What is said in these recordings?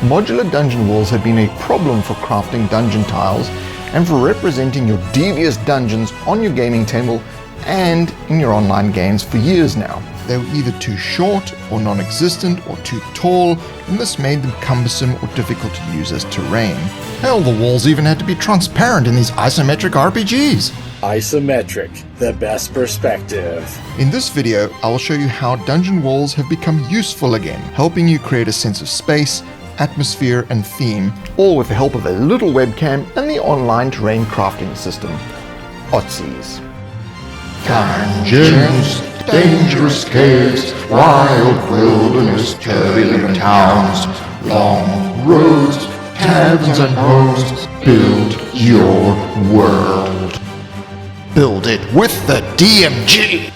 Modular dungeon walls have been a problem for crafting dungeon tiles and for representing your devious dungeons on your gaming table and in your online games for years now. They were either too short or non-existent or too tall, and this made them cumbersome or difficult to use as terrain. Hell, the walls even had to be transparent in these isometric RPGs. Isometric, the best perspective. In this video, I will show you how dungeon walls have become useful again, helping you create a sense of space, atmosphere, and theme, all with the help of a little webcam and the online terrain crafting system, Otzies. Dungeons, dangerous caves, wild wilderness, turbulent towns, long roads, taverns and homes, build your world. Build it with the DMG!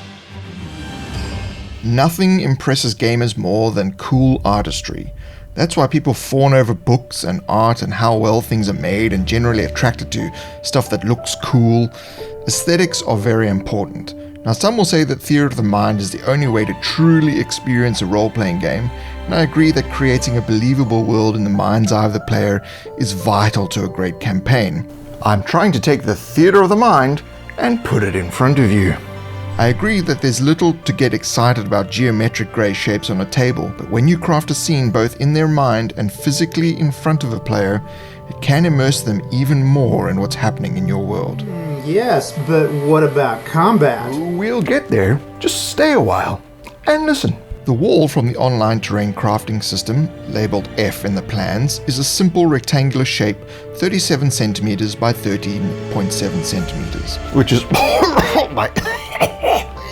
Nothing impresses gamers more than cool artistry. That's why people fawn over books and art and how well things are made and generally attracted to stuff that looks cool. Aesthetics are very important. Now, some will say that theater of the mind is the only way to truly experience a role-playing game, and I agree that creating a believable world in the mind's eye of the player is vital to a great campaign. I'm trying to take the theater of the mind and put it in front of you. I agree that there's little to get excited about geometric grey shapes on a table, but when you craft a scene both in their mind and physically in front of a player, it can immerse them even more in what's happening in your world. Yes, but what about combat? We'll get there. Just stay a while and listen. The wall from the online terrain crafting system, labeled F in the plans, is a simple rectangular shape, 37 centimeters by 13.7 centimeters, which is my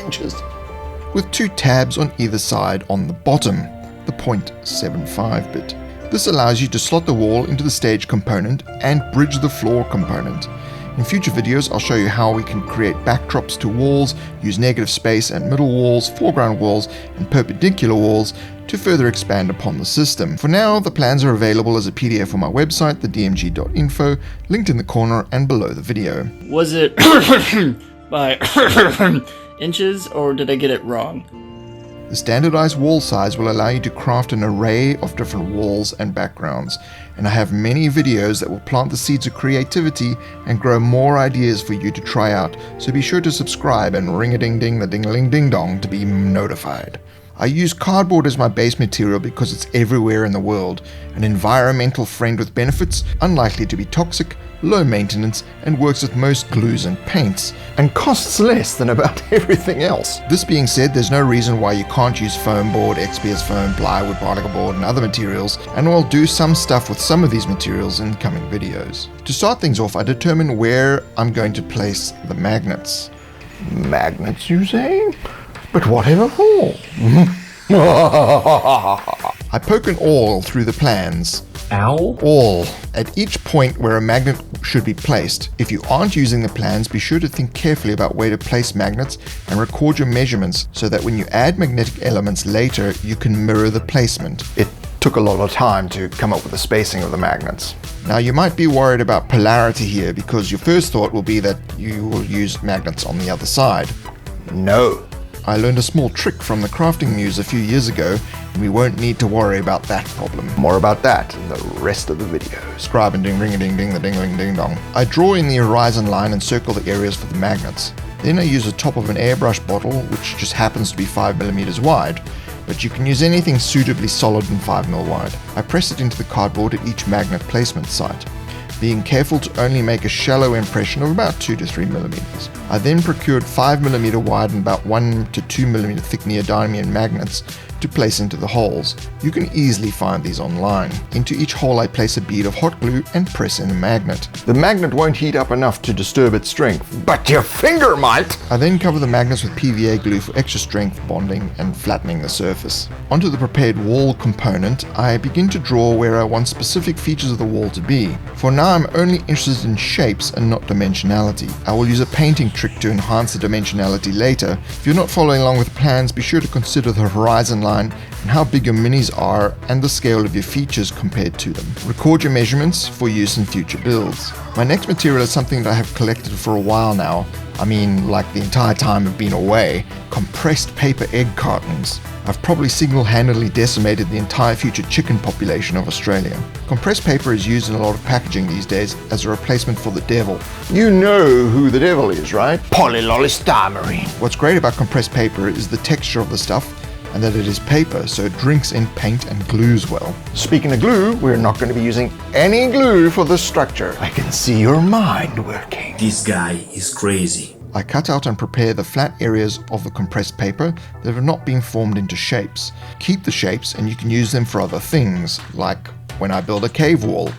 inches, with two tabs on either side on the bottom, the 0.75 bit. This allows you to slot the wall into the stage component and bridge the floor component. In future videos, I'll show you how we can create backdrops to walls, use negative space and middle walls, foreground walls, and perpendicular walls to further expand upon the system. For now, the plans are available as a PDF on my website, TheDMG.info, linked in the corner and below the video. Was it by inches, or did I get it wrong? The standardized wall size will allow you to craft an array of different walls and backgrounds, and I have many videos that will plant the seeds of creativity and grow more ideas for you to try out, so be sure to subscribe and ring-a-ding-ding the ding-a-ling-ding-dong to be notified. I use cardboard as my base material because it's everywhere in the world, an environmental friend with benefits, unlikely to be toxic, low maintenance, and works with most glues and paints, and costs less than about everything else. This being said, there's no reason why you can't use foam board, XPS foam, plywood, particle board, and other materials, and we'll do some stuff with some of these materials in coming videos. To start things off, I determine where I'm going to place the magnets. Magnets, you say? But whatever for? I poke an awl through the plans. Owl? Awl. At each point where a magnet should be placed. If you aren't using the plans, be sure to think carefully about where to place magnets and record your measurements so that when you add magnetic elements later, you can mirror the placement. It took a lot of time to come up with the spacing of the magnets. Now, you might be worried about polarity here because your first thought will be that you will use magnets on the other side. No. I learned a small trick from the Crafting Muse a few years ago, and we won't need to worry about that problem. More about that in the rest of the video. Scribe and ding ring a ding ding the ding ding dong. I draw in the horizon line and circle the areas for the magnets. Then I use the top of an airbrush bottle, which just happens to be 5mm wide, but you can use anything suitably solid and 5mm wide. I press it into the cardboard at each magnet placement site, being careful to only make a shallow impression of about 2 to 3mm. I then procured 5mm wide and about 1 to 2mm thick neodymium magnets to place into the holes. You can easily find these online. Into each hole I place a bead of hot glue and press in a magnet. The magnet won't heat up enough to disturb its strength, but your finger might! I then cover the magnets with PVA glue for extra strength, bonding, and flattening the surface. Onto the prepared wall component, I begin to draw where I want specific features of the wall to be. For now, I'm only interested in shapes and not dimensionality. I will use a painting trick to enhance the dimensionality later. If you're not following along with plans, be sure to consider the horizon line and how big your minis are and the scale of your features compared to them. Record your measurements for use in future builds. My next material is something that I have collected for a while now. I mean, like the entire time I've been away. Compressed paper egg cartons. I've probably single-handedly decimated the entire future chicken population of Australia. Compressed paper is used in a lot of packaging these days as a replacement for the devil. You know who the devil is, right? Polylollistamine. What's great about compressed paper is the texture of the stuff, and that it is paper, so it drinks in paint and glues well. Speaking of glue, we're not going to be using any glue for this structure. I can see your mind working. This guy is crazy. I cut out and prepare the flat areas of the compressed paper that have not been formed into shapes. Keep the shapes and you can use them for other things, like when I build a cave wall,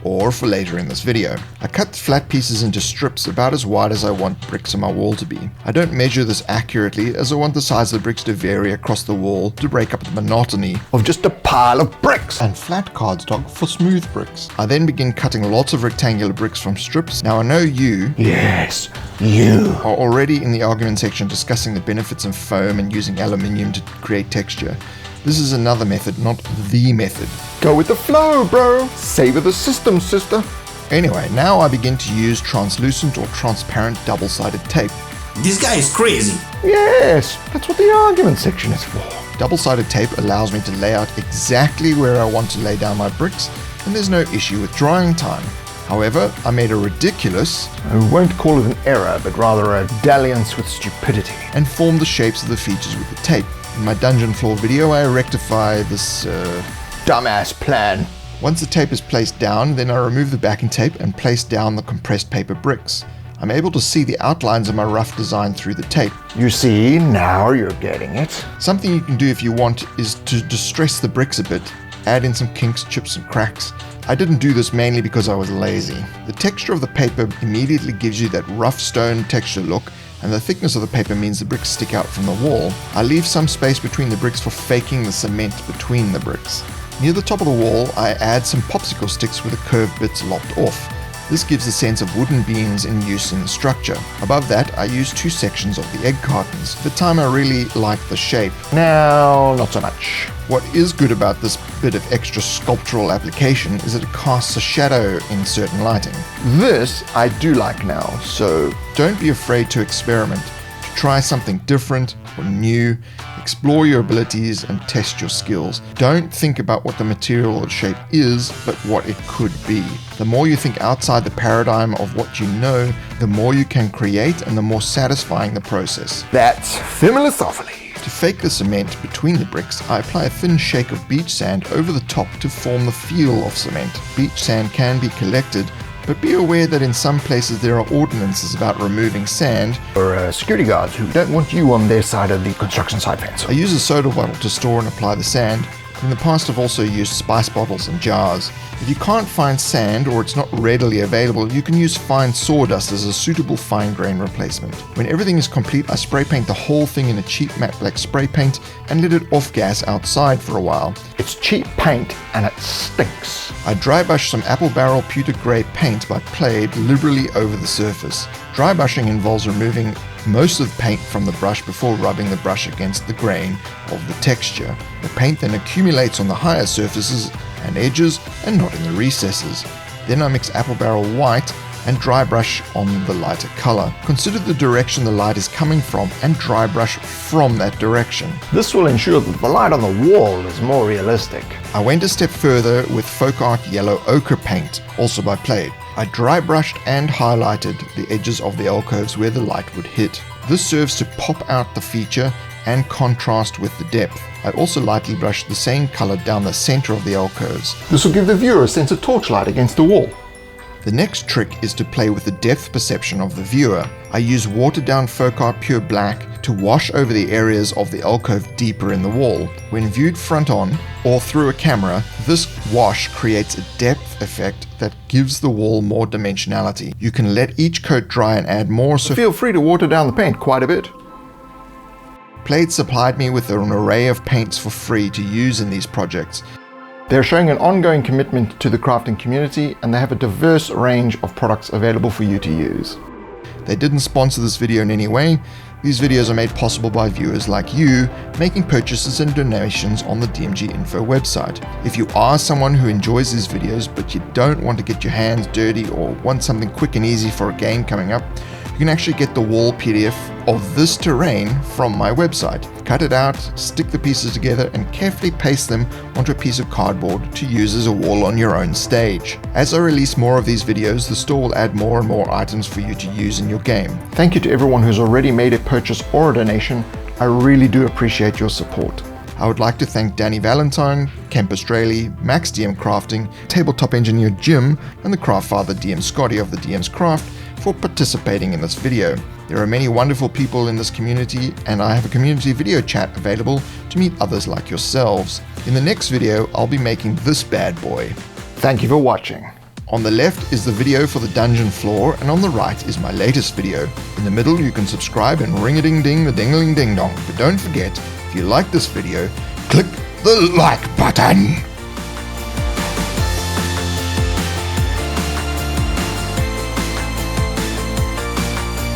or for later in this video. I cut flat pieces into strips about as wide as I want bricks on my wall to be. I don't measure this accurately as I want the size of the bricks to vary across the wall to break up the monotony Of just a pile of bricks. and flat cardstock for smooth bricks. I then begin cutting lots of rectangular bricks from strips. Now I know you Yes, you. are already in the argument section discussing the benefits of foam and using aluminium to create texture. This is another method, not the method. Go with the flow, bro. Savor the system, sister. Anyway, now I begin to use translucent or transparent double-sided tape. This guy is crazy. Yes, that's what the argument section is for. Double-sided tape allows me to lay out exactly where I want to lay down my bricks, and there's no issue with drying time. However, I made a ridiculous I won't call it an error, but rather a dalliance with stupidity. and formed the shapes of the features with the tape. In my dungeon floor video, I rectify this Dumbass plan. Once the tape is placed down, then I remove the backing tape and place down the compressed paper bricks. I'm able to see the outlines of my rough design through the tape. You see, now you're getting it. Something you can do if you want is to distress the bricks a bit, add in some kinks, chips and cracks. I didn't do this mainly because I was lazy. The texture of the paper immediately gives you that rough stone texture look, and the thickness of the paper means the bricks stick out from the wall. I leave some space between the bricks for faking the cement between the bricks. Near the top of the wall, I add some popsicle sticks with the curved bits lopped off. This gives a sense of wooden beams in use in the structure. Above that, I use 2 sections of the egg cartons. At the time, I really liked the shape. Now, not so much. What is good about this bit of extra sculptural application is that it casts a shadow in certain lighting. This I do like now, so Don't be afraid to experiment, to try something different or new, explore your abilities and test your skills. Don't think about what the material or shape is, but what it could be. The more you think outside the paradigm of what you know, the more you can create and the more satisfying the process. that's philosophically. To fake the cement between the bricks, I apply a thin shake of beach sand over the top to form the feel of cement. Beach sand can be collected, but be aware that in some places there are ordinances about removing sand. Or security guards who don't want you on their side of the construction site fence. I use a soda bottle to store and apply the sand. In the past, I've also used spice bottles and jars. If you can't find sand or it's not readily available, you can use fine sawdust as a suitable fine grain replacement. When everything is complete, I spray paint the whole thing in a cheap matte black spray paint and let it off gas outside for a while. It's cheap paint and it stinks. I dry brush some apple barrel pewter grey paint by Play-Doh liberally over the surface. Dry brushing involves removing most of the paint from the brush before rubbing the brush against the grain of the texture. The paint then accumulates on the higher surfaces and edges and not in the recesses. Then I mix apple barrel white and dry brush on the lighter color. Consider the direction the light is coming from and dry brush from that direction. This will ensure that the light on the wall is more realistic. I went a step further with folk art yellow ochre paint, also by Play-Doh. I dry brushed and highlighted the edges of the alcoves where the light would hit. This serves to pop out the feature and contrast with the depth. I also lightly brushed the same color down the center of the alcoves. This will give the viewer a sense of torchlight against the wall. The next trick is to play with the depth perception of the viewer. I use watered down folk art pure black to wash over the areas of the alcove deeper in the wall. When viewed front on or through a camera, this wash creates a depth effect that gives the wall more dimensionality. You can let each coat dry and add more, so Feel free to water down the paint quite a bit. Play-Doh supplied me with an array of paints for free to use in these projects. They're showing an ongoing commitment to the crafting community, and they have a diverse range of products available for you to use. They didn't sponsor this video in any way. These videos are made possible by viewers like you, making purchases and donations on the DMGinfo website. If you are someone who enjoys these videos but you don't want to get your hands dirty or want something quick and easy for a game coming up, you can actually get the wall PDF of this terrain from my website. Cut it out, stick the pieces together, and carefully paste them onto a piece of cardboard to use as a wall on your own stage. As I release more of these videos, the store will add more and more items for you to use in your game. Thank you to everyone who's already made a purchase or a donation. I really do appreciate your support. I would like to thank Danny Valentine, Kemp Australia, Max DM Crafting, Tabletop Engineer Jim, and the Craft Father DM Scotty of the DM's Craft for participating in this video. There are many wonderful people in this community, and I have a community video chat available to meet others like yourselves. In the next video, I'll be making this bad boy. Thank you for watching. On the left is the video for the dungeon floor, and on the right is my latest video. In the middle, you can subscribe and ring-a-ding-ding the ding-a-ling-ding-dong. But don't forget, if you like this video, click the like button.